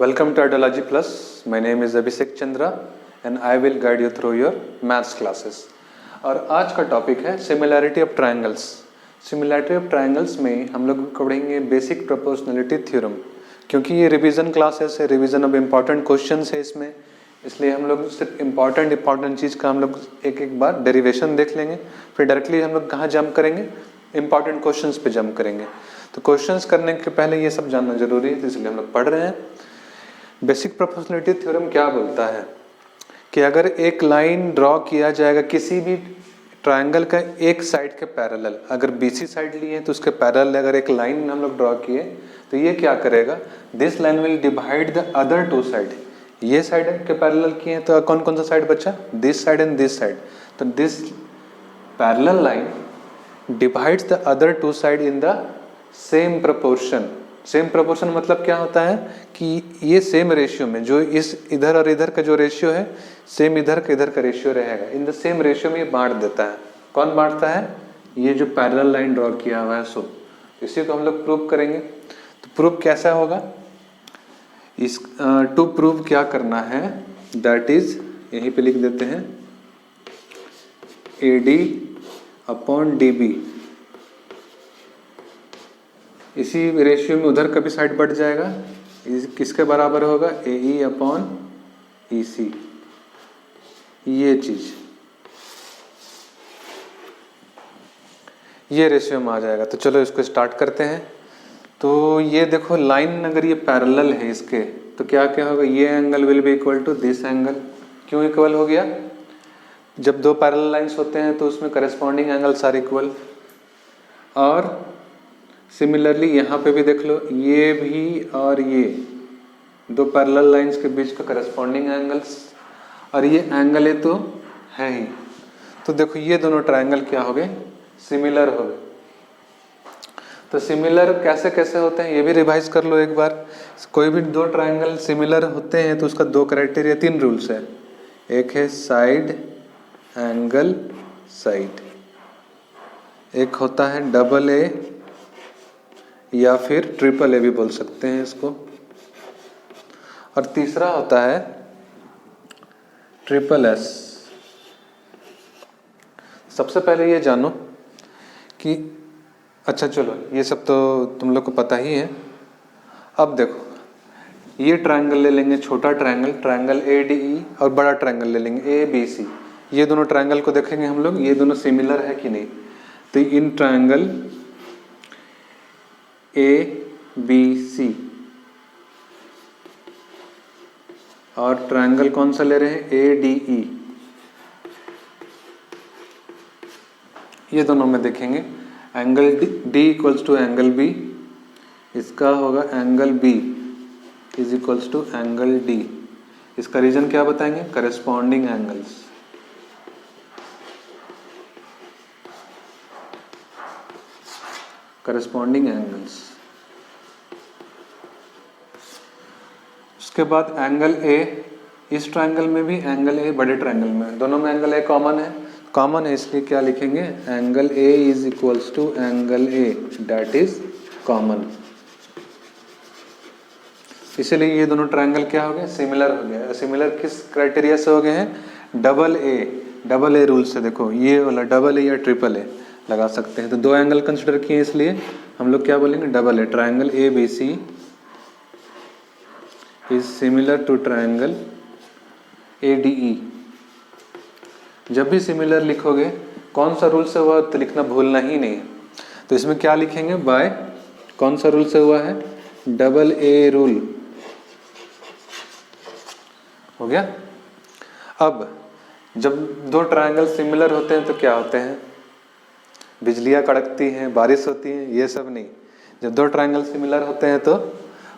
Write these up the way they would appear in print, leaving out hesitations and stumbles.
Welcome to Ideology Plus. My name is Abhishek Chandra and I will guide you through your maths classes. और आज का topic है similarity of triangles. Similarity of triangles में हम लोग पढ़ेंगे basic proportionality theorem. क्योंकि ये रिवीजन क्लासेस है, रिवीजन ऑफ इम्पॉर्टेंट क्वेश्चंस है इसमें, इसलिए हम लोग सिर्फ इम्पॉर्टेंट चीज़ का हम लोग एक बार डेरिवेशन देख लेंगे. फिर डायरेक्टली हम लोग कहाँ जंप करेंगे, इम्पॉर्टेंट क्वेश्चंस पे जंप करेंगे. तो क्वेश्चंस करने के पहले ये सब जानना जरूरी है, इसलिए हम लोग पढ़ रहे हैं. बेसिक प्रोपोर्शनलिटी थ्योरम क्या बोलता है कि अगर एक लाइन ड्रॉ किया जाएगा किसी भी ट्रायंगल का एक साइड के पैरेलल, अगर बीसी साइड लिए हैं तो उसके पैरेलल अगर एक लाइन हम लोग ड्रॉ किए तो ये क्या करेगा, this line will divide the other two side. ये साइड के पैरेलल किए हैं तो कौन कौन सा साइड बचा, this side and this side. तो this parallel line divides the other two side in the same proportion. Same proportion मतलब क्या होता है कि ये सेम रेशियो में, जो इस इधर और इधर का जो रेशियो है सेम इधर का रेशियो रहेगा. इन द सेम रेशियो में ये बांट देता है. कौन बांटता है, ये जो पैरेलल लाइन ड्रॉ किया हुआ है. सो इसी को हम लोग प्रूव करेंगे. तो प्रूव कैसा होगा, इस टू प्रूव क्या करना है, दैट इज यहीं पे लिख देते हैं AD अपॉन DB. इसी रेशियो में उधर का भी साइड बढ़ जाएगा. किसके बराबर होगा, AE अपॉन EC. ये चीज ये रेशियो में आ जाएगा. तो चलो इसको स्टार्ट करते हैं. तो ये देखो लाइन अगर ये पैरेलल है इसके, तो क्या क्या होगा, ये angle will be equal to this angle. क्यों इक्वल हो गया, जब दो पैरेलल लाइंस होते हैं तो उसमें करस्पॉन्डिंग एंगल्स आर इक्वल. और सिमिलरली यहाँ पे भी देख लो, ये भी और ये दो पैरेलल लाइंस के बीच का करस्पॉन्डिंग एंगल्स, और ये एंगल है तो है ही. तो देखो ये दोनों ट्रायंगल क्या हो गए, सिमिलर हो गए. तो सिमिलर कैसे कैसे होते हैं ये भी रिवाइज कर लो एक बार. कोई भी दो ट्रायंगल सिमिलर होते हैं तो उसका दो क्राइटेरिया, तीन रूल्स है. एक है साइड एंगल साइड, एक होता है डबल ए या फिर ट्रिपल ए भी बोल सकते हैं इसको, और तीसरा होता है ट्रिपल एस. सबसे पहले ये जानो कि अच्छा चलो ये सब तो तुम लोग को पता ही है. अब देखो ये ट्रायंगल ले लेंगे, छोटा ट्रायंगल ADE, और बड़ा ट्रायंगल ले लेंगे ABC. ये दोनों ट्रायंगल को देखेंगे हम लोग, ये दोनों सिमिलर है कि नहीं. तो इन ट्रायंगल ABC और ट्रायंगल कौन सा ले रहे हैं, ADE. ये दोनों में देखेंगे angle D equals to angle B, इसका होगा angle B is equals to angle D. इसका रीजन क्या बताएंगे, करस्पॉन्डिंग एंगल्स. Corresponding angles. उसके बाद एंगल A, इस ट्रायंगल में भी एंगल A बड़े ट्रायंगल में, दोनों में एंगल A कॉमन है, इसलिए क्या लिखेंगे, angle A is equals to angle A that is common. इसलिए ये दोनों ट्रायंगल क्या हो गए, सिमिलर हो गया. सिमिलर किस क्राइटेरिया से हो गए हैं, डबल ए रूल से. देखो ये वाला डबल ए या ट्रिपल ए लगा सकते हैं. तो दो एंगल कंसिडर किए इसलिए हम लोग क्या बोलेंगे, double A. Triangle ABC is similar to triangle ADE. जब भी सिमिलर लिखोगे कौन सा रूल से हुआ तो लिखना भूलना ही नहीं है. तो इसमें क्या लिखेंगे, बाय कौन सा रूल से हुआ है, डबल ए रूल हो गया. अब जब दो ट्रायंगल सिमिलर होते हैं तो क्या होते हैं, बिजलियां कड़कती हैं, बारिश होती है, ये सब नहीं. जब दो ट्रायंगल सिमिलर होते हैं तो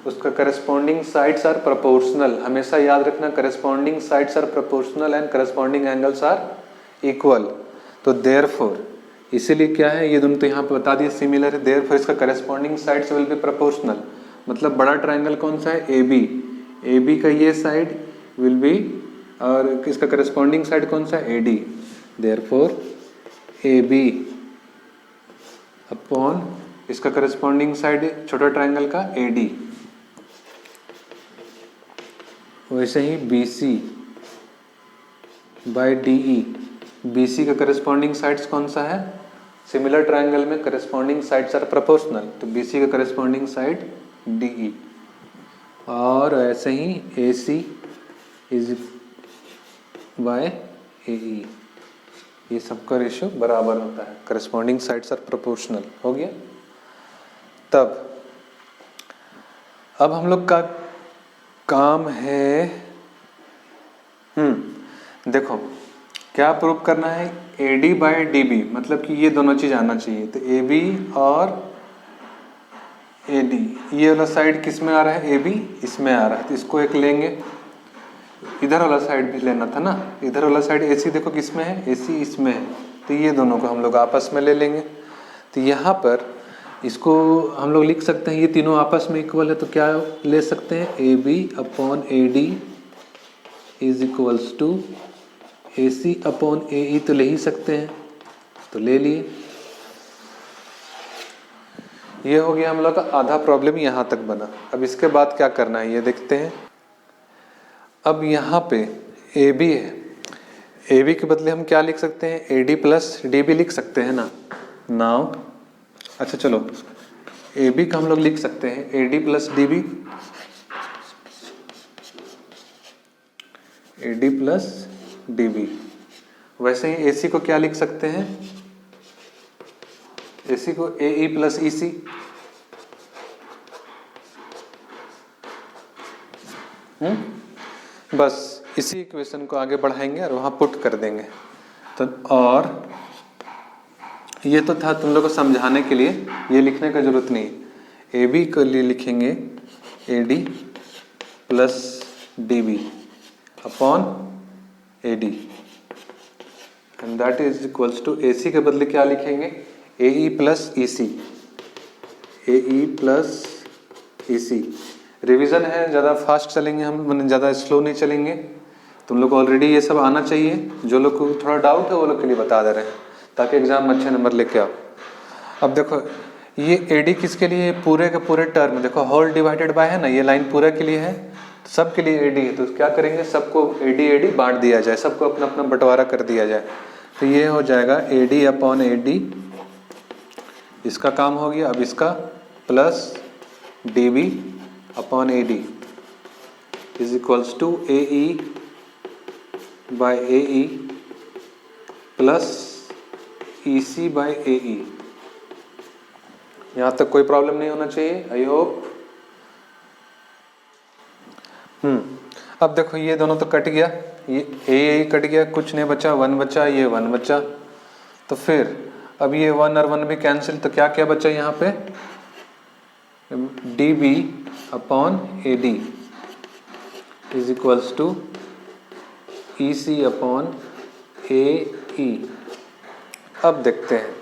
उसका करस्पॉन्डिंग साइड्स आर प्रोपोर्शनल. हमेशा याद रखना, corresponding sides are proportional and corresponding angles are equal. तो देयरफॉर, इसीलिए क्या है, ये दोनों तो यहाँ पे बता दिए सिमिलर है, देयरफॉर इसका corresponding sides will be proportional. मतलब बड़ा ट्रायंगल कौन सा है, AB का ये साइड विल बी, और इसका करस्पॉन्डिंग साइड कौन सा है, AD. देयरफॉर AB अपॉन इसका करस्पॉन्डिंग साइड छोटा ट्रायंगल का AD. वैसे ही BC बाय DE, BC का करस्पॉन्डिंग साइड्स कौन सा है? सिमिलर ट्रायंगल में करस्पॉन्डिंग साइड्स आर प्रोपोर्शनल, तो BC का करस्पॉन्डिंग साइड DE, और ऐसे ही AC इज बाय AE, ये सबका रेशियो बराबर होता है, करस्पॉन्डिंग साइड्स आर प्रोपोर्शनल। हो गया। तब अब हम लोग का काम है, देखो क्या प्रूव करना है, AD बाय DB, मतलब कि ये दोनों चीज आना चाहिए। तो AB और AD, ये वाला साइड किस में आ रहा है? AB इसमें आ रहा है, तो इसको एक लेंगे। इधर वाला साइड भी लेना था ना, इधर वाला साइड AC देखो किस में है? AC इसमें है, तो ये दोनों को हम लोग आपस में ले लेंगे। तो यहाँ पर इसको हम लोग लिख सकते हैं, ये तीनों आपस में इक्वल है, तो क्या ले सकते हैं? AB upon AD is equals to AC upon AE, तो ले ही सकते हैं, तो ले लिए। ये हो गया हम लोग का आधा प्रॉब्लम, यहाँ तक बना। अब इसके बाद क्या करना है ये देखते हैं। अब यहाँ पे AB है, AB के बदले हम क्या लिख सकते हैं? AD प्लस DB लिख सकते हैं ना। नाउ अच्छा चलो, AB का हम लोग लिख सकते हैं AD plus DB, AD plus DB। वैसे ही AC को क्या लिख सकते हैं? AC को AE प्लस EC, बस इसी इक्वेशन को आगे बढ़ाएंगे और वहाँ पुट कर देंगे। तो और ये तो था तुम लोग को समझाने के लिए, ये लिखने का जरूरत नहीं। AB के लिए लिखेंगे AD plus DB upon AD, and that is equals to AC के बदले क्या लिखेंगे? AE plus EC, AE plus EC। Revision है, ज़्यादा फास्ट चलेंगे हम, मैंने ज़्यादा स्लो नहीं चलेंगे। तुम लोग को ऑलरेडी ये सब आना चाहिए, जो लोग को थोड़ा डाउट है वो लोग के लिए बता दे रहे हैं, ताकि एग्जाम में अच्छे नंबर लेके आओ। अब देखो ये AD किसके लिए? पूरे के पूरे टर्म, देखो होल डिवाइडेड बाय है ना, ये लाइन पूरे के लिए है, तो सब के लिए AD है, तो क्या करेंगे? सबको AD बांट दिया जाए, सबको अपना अपना बंटवारा कर दिया जाए, तो ये हो जाएगा AD अपॉन AD, इसका काम हो गया। अब इसका plus DB upon AD is equals to AE by AE plus EC by AE। यहाँ तक कोई प्रॉब्लम नहीं होना चाहिए, आई होप। अब देखो ये दोनों तो कट गया, ये AE कट गया, कुछ नहीं बचा, 1 बचा, ये 1 बचा। तो फिर अब ये 1 और 1 भी कैंसिल, तो क्या क्या बचा यहाँ पे? DB upon AD is equals to EC upon AE। अब देखते हैं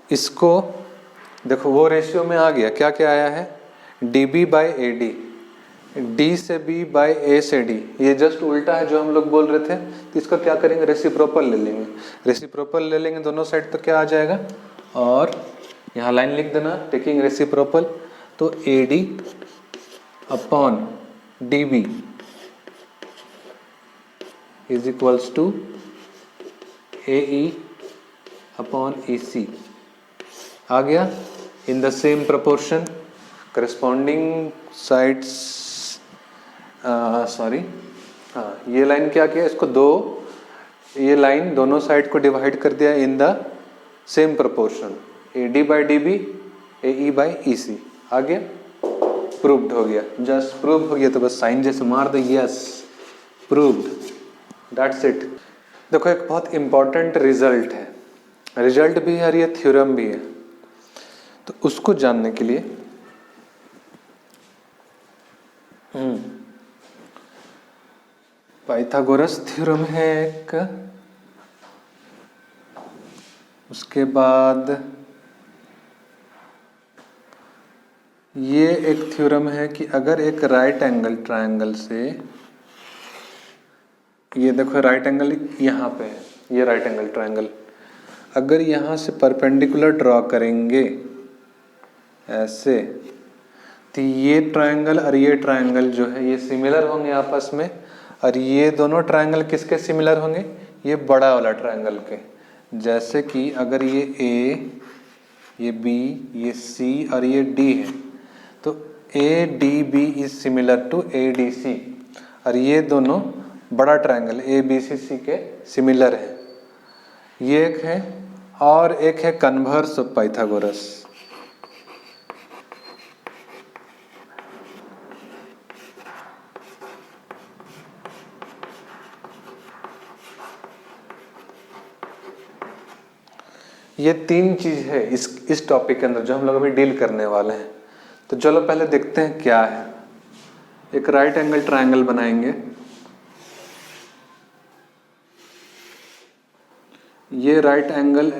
इसको, देखो वो रेशियो में आ गया, क्या क्या आया है? DB बाय AD, D से B बाय A से D, ये जस्ट उल्टा है जो हम लोग बोल रहे थे। तो इसका क्या करेंगे? रेसिप्रोकल ले लेंगे, रेसिप्रोकल ले लेंगे दोनों साइड, तो क्या आ जाएगा? और यहाँ लाइन लिख देना, टेकिंग रेसिप्रोकल, तो AD upon DB is equals to AE upon EC। आ गया in the same proportion, corresponding sides, sorry, हाँ ये लाइन क्या किया? इसको दो, ये लाइन दोनों साइड को डिवाइड कर दिया इन the same proportion, AD by DB, AE by EC। आ गया, प्रूव्ड हो गया, जस्ट प्रूव हो गया, तो बस साइन जैसे मार दो, यस प्रूव्ड, दैट्स इट। देखो एक बहुत इंपॉर्टेंट रिजल्ट है, रिजल्ट भी है और ये थ्योरम भी है, तो उसको जानने के लिए पाइथागोरस थ्योरम है एक, उसके बाद ये एक थ्योरम है कि अगर एक राइट एंगल ट्रायंगल से, ये देखो राइट एंगल यहाँ पे है, ये राइट एंगल ट्रायंगल, अगर यहाँ से परपेंडिकुलर ड्रॉ करेंगे ऐसे, तो ये ट्रायंगल और ये ट्रायंगल जो है ये सिमिलर होंगे आपस में, और ये दोनों ट्रायंगल किसके सिमिलर होंगे, ये बड़ा वाला ट्रायंगल के। जैसे कि अगर ये ए, ये बी, ये सी और ये डी है, तो A D B is similar to A D C, और ये दोनों बड़ा ट्रायंगल ए बी सी सी के सिमिलर है। ये एक है, और एक है कन्वर्स ऑफ पाइथागोरस। ये तीन चीज है इस टॉपिक के अंदर जो हम लोग अभी डील करने वाले हैं। तो चलो पहले देखते हैं क्या है। एक राइट एंगल ट्रायंगल बनाएंगे। ये राइट एंगल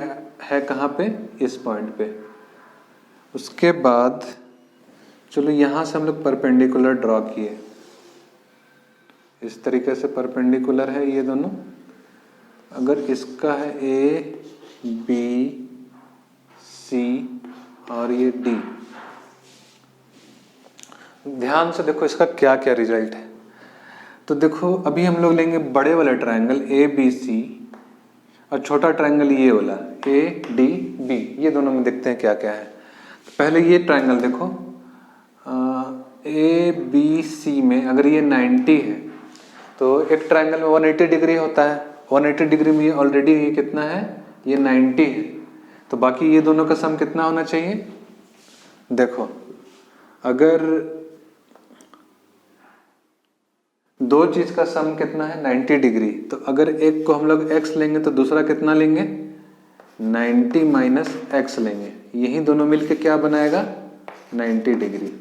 है कहाँ पे, इस पॉइंट पे। उसके बाद चलो यहां से हम लोग परपेंडिकुलर ड्रॉ किए, इस तरीके से परपेंडिकुलर है ये दोनों। अगर इसका है ए बी सी और ये डी, ध्यान से देखो इसका क्या क्या रिजल्ट है। तो देखो अभी हम लोग लेंगे बड़े वाला ट्रायंगल ए बी सी, और छोटा ट्रायंगल ये वाला ए डी बी, ये दोनों में देखते हैं क्या क्या है। पहले ये ट्रायंगल देखो, ए बी सी में अगर ये 90 है तो एक ट्रायंगल में 180 डिग्री होता है। 180 डिग्री में ये ऑलरेडी ये कितना है, ये 90 है। तो बाकी ये दोनों का सम कितना होना चाहिए। देखो अगर दो चीज का सम कितना है 90 डिग्री, तो अगर एक को हम लोग x लेंगे तो दूसरा कितना लेंगे 90 माइनस x लेंगे। यही दोनों मिलके क्या बनाएगा 90 डिग्री।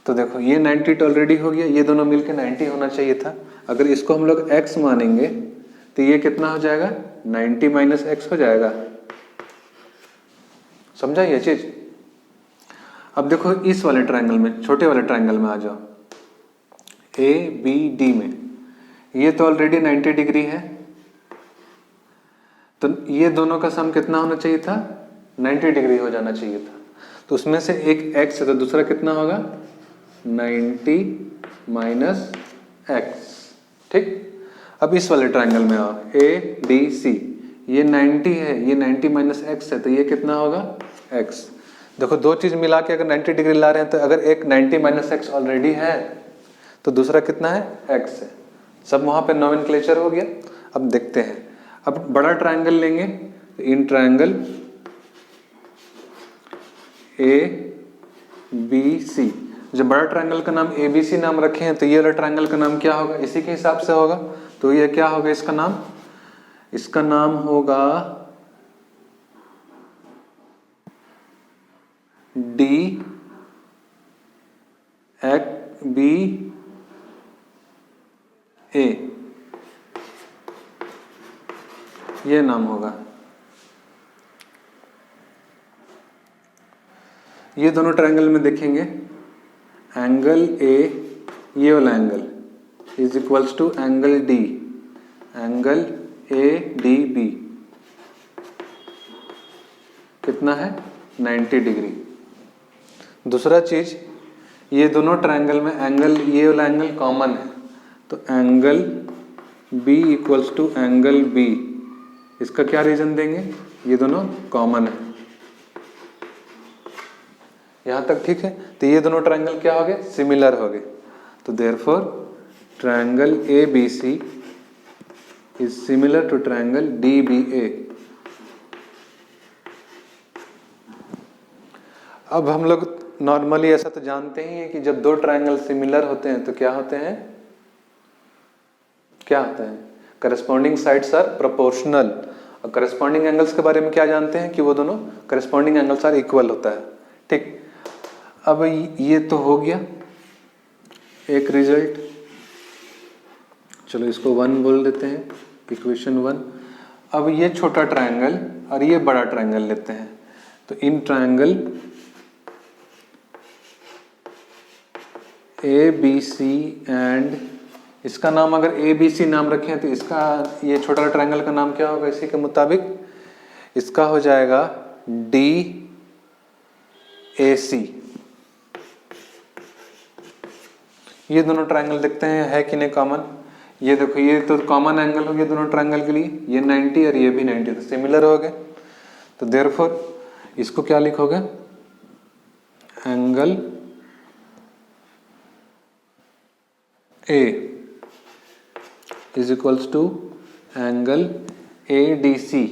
तो देखो ये 90 तो ऑलरेडी हो गया, ये दोनों मिलके 90 होना चाहिए था। अगर इसको हम लोग x मानेंगे तो ये कितना हो जाएगा 90 माइनस एक्स हो जाएगा। समझा ये चीज। अब देखो इस वाले ट्रायंगल में, छोटे वाले ट्रायंगल में आ जाओ, ए बी डी में ये तो ऑलरेडी 90 डिग्री है, तो ये दोनों का सम कितना होना चाहिए था 90 डिग्री हो जाना चाहिए था। तो उसमें से एक x है तो दूसरा कितना होगा 90 माइनस एक्स। ठीक। अब इस वाले ट्रायंगल में आओ, ए डी सी, ये 90 है, ये 90 माइनस एक्स है, तो ये कितना होगा x। देखो दो चीज मिला के अगर 90 डिग्री ला रहे हैं तो अगर एक 90 माइनस एक्स ऑलरेडी है तो दूसरा कितना है x है। सब वहां पे नोमेनक्लेचर हो गया। अब देखते हैं, अब बड़ा ट्रायंगल लेंगे तो इन ट्रायंगल ए बी सी, जब बड़ा ट्रायंगल का नाम ए बी सी नाम रखे हैं तो ये वाला ट्रायंगल का नाम क्या होगा, इसी के हिसाब से होगा। तो ये क्या होगा इसका नाम होगा डी एक्स बी ए, ये नाम होगा। ये दोनों ट्रायंगल में देखेंगे एंगल ए, ये वाला angle is equals to angle D, angle A D B कितना है 90 डिग्री। दूसरा चीज, ये दोनों ट्रायंगल में एंगल, ये वाला एंगल कॉमन है, तो angle B equals to angle B, इसका क्या रीजन देंगे, ये दोनों कॉमन है। यहां तक ठीक है। तो ये दोनों ट्रायंगल क्या हो गए सिमिलर हो गए। तो therefore triangle A B C is similar to triangle D B A. अब हम लोग नॉर्मली ऐसा तो जानते ही हैं कि जब दो ट्रायंगल सिमिलर होते हैं तो क्या होते हैं, क्या होता है, करस्पॉन्डिंग साइड्स आर प्रोपोर्शनल। और करस्पॉन्डिंग एंगल्स के बारे में क्या जानते हैं कि वो दोनों करस्पॉन्डिंग एंगल्स आर इक्वल होता है। ठीक। अब ये तो हो गया एक रिजल्ट, चलो इसको 1 बोल देते हैं, इक्वेशन 1। अब ये छोटा ट्रायंगल और ये बड़ा ट्रायंगल लेते हैं, तो in triangle A B C and, इसका नाम अगर ए बी सी नाम रखें तो इसका, ये छोटा ट्रायंगल का नाम क्या होगा इसी के मुताबिक, इसका हो जाएगा डी ए सी। ये दोनों ट्रायंगल देखते हैं है कि नहीं कॉमन। ये देखो ये तो कॉमन एंगल हो गया दोनों ट्रायंगल के लिए, ये 90 और ये भी 90, तो सिमिलर हो गए। तो देयरफॉर इसको क्या लिखोगे, angle A is equals to angle ADC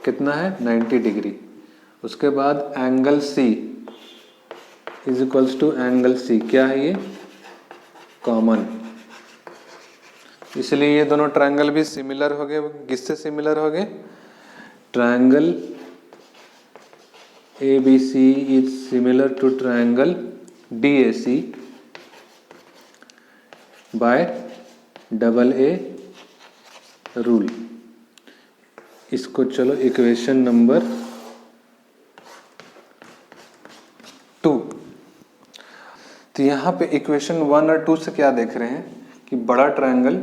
कितना है 90 डिग्री। उसके बाद angle C is equals to angle C, क्या है ये कॉमन, इसलिए ये दोनों ट्रायंगल भी सिमिलर हो गए। किससे सिमिलर हो गए, triangle ABC is similar to triangle DAC by AA rule. इसको चलो इक्वेशन नंबर 2। तो यहाँ पे इक्वेशन 1 और 2 से क्या देख रहे हैं कि बड़ा ट्रायंगल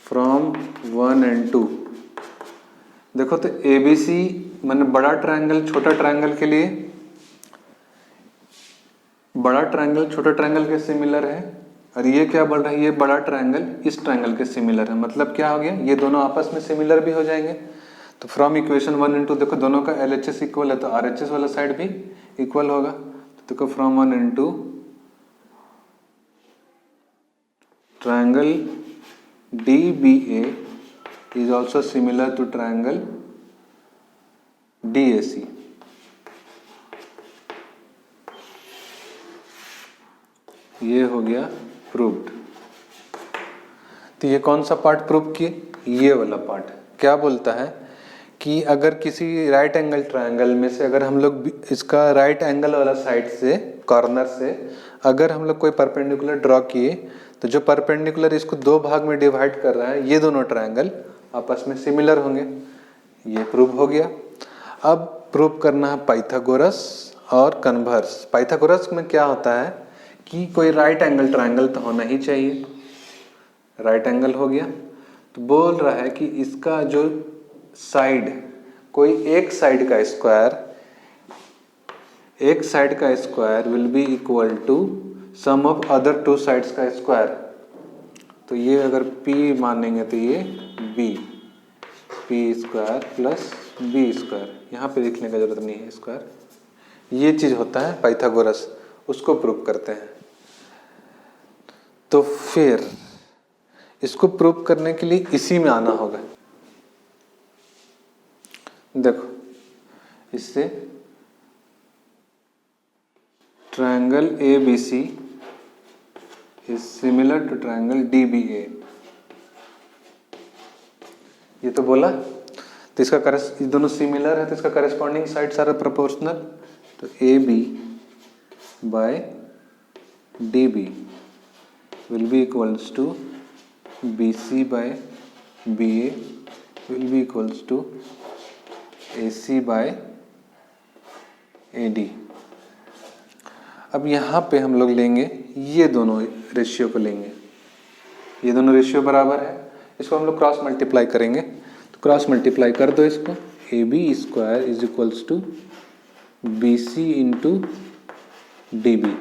फ्रॉम 1 एंड 2, देखो तो ABC माने बड़ा ट्रायंगल छोटा ट्रायंगल के लिए, बड़ा ट्रायंगल छोटा ट्रायंगल के सिमिलर है, और ये क्या बोल रहा है, ये बड़ा ट्रायंगल इस ट्रायंगल के सिमिलर है। मतलब क्या हो गया, ये दोनों आपस में सिमिलर भी हो जाएंगे। तो फ्रॉम इक्वेशन 1 एंड 2 देखो दोनों का LHS इक्वल है, तो RHS वाला साइड भी इक्वल होगा। तो देखो from 1 and 2 triangle DBA is also similar to triangle DAC। ये हो गया प्रूव्ड। तो ये कौन सा पार्ट प्रूव किए, ये वाला पार्ट क्या बोलता है कि अगर किसी राइट एंगल ट्रायंगल में से अगर हम लोग इसका राइट एंगल वाला साइड से कॉर्नर से अगर हम लोग कोई परपेंडिकुलर ड्रॉ किए, तो जो परपेंडिकुलर इसको दो भाग में डिवाइड कर रहा है, ये दोनों ट्रायंगल आपस में सिमिलर होंगे। ये प्रूव हो गया। अब प्रूव करना है पाइथागोरस और कन्वर्स। पाइथागोरस में क्या होता है कि कोई राइट एंगल ट्रायंगल तो होना ही चाहिए, राइट एंगल हो गया। तो बोल रहा है कि इसका जो साइड, कोई एक साइड का square will be equal to sum of other two sides का स्क्वायर। तो ये अगर P मानेंगे तो ये P square plus B square, यहाँ पे लिखने का जरूरत नहीं है स्क्वायर, ये चीज होता है पाइथागोरस, उसको प्रूव करते हैं। तो फिर इसको प्रूव करने के लिए इसी में आना होगा। देखो इससे triangle ABC is similar to triangle DBA, ये तो बोला। तो इसका ये दोनों सिमिलर है, तो इसका करस्पॉन्डिंग साइड सारा प्रोपोर्शनल। तो AB by DB will be equals to BC by BA will be equals to AC by AD। अब यहाँ पे हम लोग लेंगे ये दोनों रेशियो को लेंगे, ये दोनों रेशियो बराबर है, इसको हम लोग क्रॉस मल्टीप्लाई करेंगे। तो क्रॉस मल्टीप्लाई कर दो इसको, AB square is equals to BC into DB।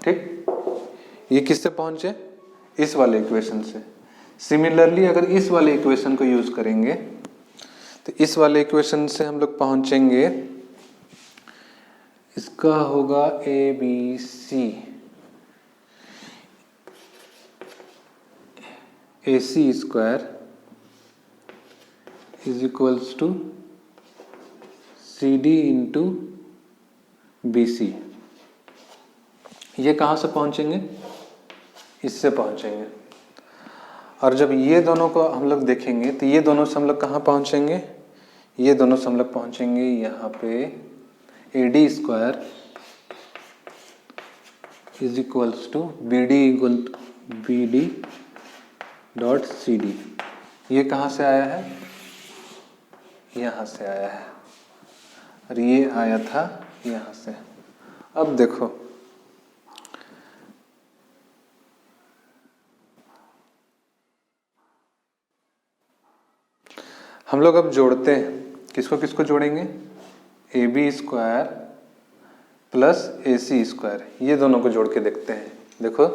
ठीक, ये किससे पहुंचे, इस वाले इक्वेशन से। सिमिलरली अगर इस वाले इक्वेशन को यूज करेंगे तो इस वाले इक्वेशन से हम लोग पहुंचेंगे, इसका होगा ABC AC square is equals to CD into BC। ये कहाँ से पहुंचेंगे, इससे पहुंचेंगे। और जब ये दोनों को हम लोग देखेंगे तो ये दोनों से हम लोग कहाँ पहुंचेंगे, ये दोनों से हम लोग पहुंचेंगे यहाँ पे AD square is equals to BD dot CD। ये कहाँ से आया है, यहाँ से आया है, और ये आया था यहाँ से। अब देखो हम लोग अब जोड़ते हैं, किसको किसको जोड़ेंगे, A B square plus A C square, ये दोनों को जोड़ के देखते हैं। देखो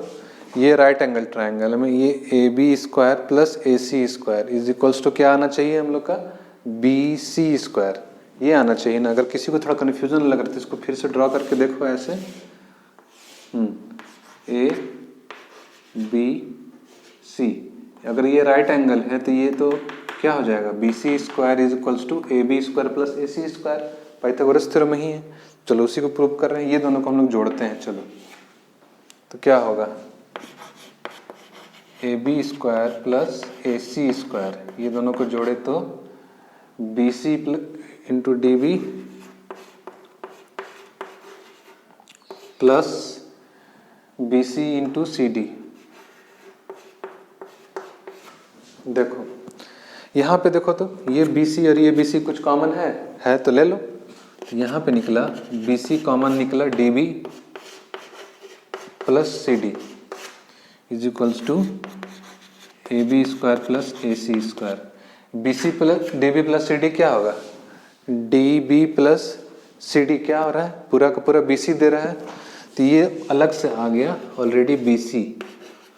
ये राइट एंगल ट्राइंगल में ये A B square plus A C square is equals to क्या आना चाहिए हम लोग का, बी सी स्क्वायर, ये आना चाहिए ना। अगर किसी को थोड़ा कन्फ्यूजन लग रहा है तो इसको फिर से ड्रॉ करके देखो ऐसे, ए बी सी, अगर ये राइट एंगल है तो ये तो क्या हो जाएगा, B C square is equals to A B square plus A C square, Pythagoras theorem ही है। चलो उसी को प्रूव कर रहे हैं, ये दोनों को हम लोग जोड़ते हैं। चलो तो क्या होगा, A B square plus A C square, ये दोनों को जोड़े तो B C into D B plus B C into C D. देखो यहाँ पे देखो तो ये बी सी और ये बी सी कुछ कॉमन है तो ले लो। तो यहाँ पे निकला बी सी कॉमन निकला, D B plus C D is equals to A B square plus A C square. B C plus D B plus C D क्या होगा, D B plus C D क्या हो रहा है, पूरा का पूरा बी सी दे रहा है, तो ये अलग से आ गया ऑलरेडी बी सी,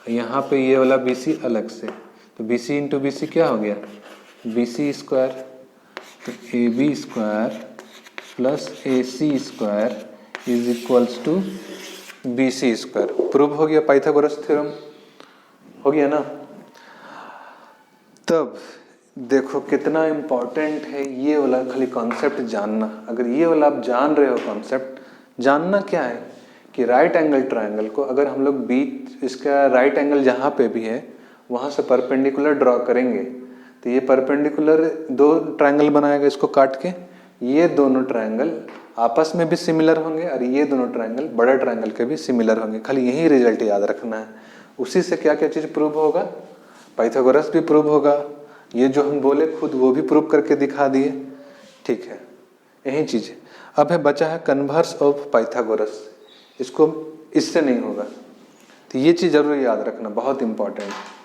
यहाँ पे ये वाला बी सी अलग से, तो B C into B C क्या हो गया, बी सी स्क्वायर, तो A B square plus A C square is equals to B C square. Prove हो गया, पाइथागोरस थ्योरम हो गया ना। तब देखो कितना इम्पोर्टेंट है ये वाला खाली कॉन्सेप्ट जानना। अगर ये वाला आप जान रहे हो कॉन्सेप्ट, जानना क्या है कि राइट एंगल ट्रायंगल को अगर हम लोग बीच इसका राइट एंगल जहाँ पे भी है वहाँ से परपेंडिकुलर ड्रॉ करेंगे तो ये परपेंडिकुलर दो ट्रायंगल बनाएगा, इसको काट के ये दोनों ट्रायंगल आपस में भी सिमिलर होंगे और ये दोनों ट्रायंगल बड़े ट्रायंगल के भी सिमिलर होंगे। खाली यही रिजल्ट याद रखना है। उसी से क्या क्या चीज़ प्रूव होगा, पाइथागोरस भी प्रूव होगा, ये जो हम बोले खुद वो भी प्रूव करके दिखा दिए। ठीक है, यही चीज़ है। अब है बचा है कन्वर्स ऑफ पाइथागोरस, इसको इससे नहीं होगा, तो ये चीज़ जरूर याद रखना, बहुत इंपॉर्टेंट है।